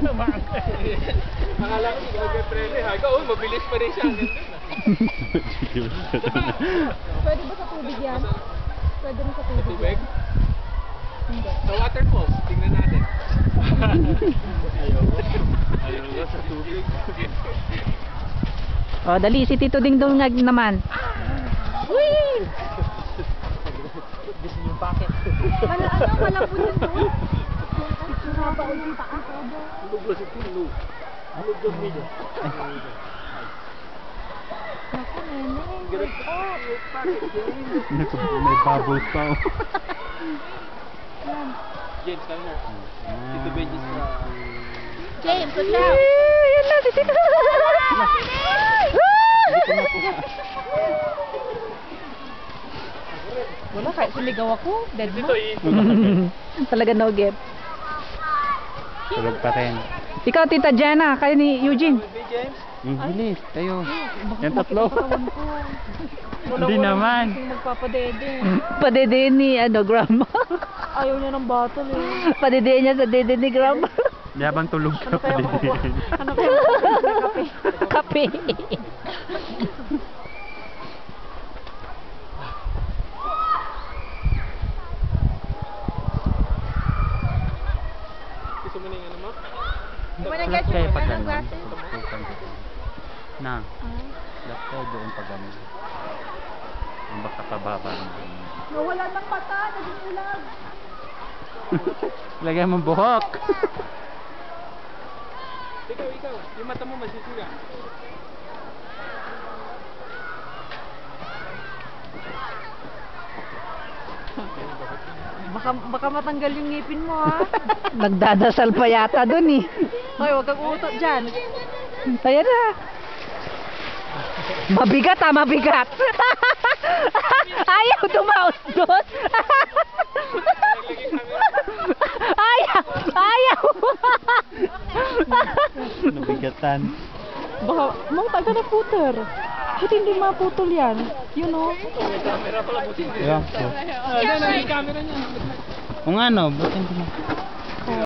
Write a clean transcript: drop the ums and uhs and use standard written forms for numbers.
Akala ko hindi mag-prele ha. Ikaw, mabilis pa rin siya. Pwede ba sa tubig yan? Pwede rin sa tubig. Tubig? Hindi. Sa waterfalls, tingnan natin. Ayaw nga sa tubig. Oh, dali si Tito Ding Dong naman. Whee! Gusto yung packet. Malapon yun doon. Mahaba o yung paa. Lugos ito, lug. Lugos nito. Naku, nene. May bubbles pa. James, kami na. Tito Benjis na. James, watch out! Yan na si Tito. Wala, kahit suligaw ako. Dead mo. Talaga no get. Tulog pa rin. Ikaw, Tita Jenna, kayo ni Eugene. James? Bilis, tayo. Yan tatlo. Wala Hindi naman. Magpapadede. Padede ni Grandma. Ayaw niya ng bottle eh. Padede niya sa dede ni Grandma. Yabang tulog ka pa din. Ano kaya kape? Kape. Gusto mo na yung ano mo? Sulat kayo pag ganun. Na. Sulat kayo doon pag ganun. Ang baka pababa naman. Nawala ng mata, naging ulag. Lagyan mo buhok. Ikaw. Yung mata mo masisira. Baka matanggal yung ngipin mo ha. Nagdadasal pa yata dun eh. Hoy, huwag kang uutot dyan. Ayan na. Mabigat mabigat. Ayaw dumaos doon. Ayaw. Nabigatan. Baka, mong taga na puter. Buti hindi maputol yan. You know? Camera pala buti. Ewan ko. Ano na yung camera niya? Kung ano, buti hindi mo.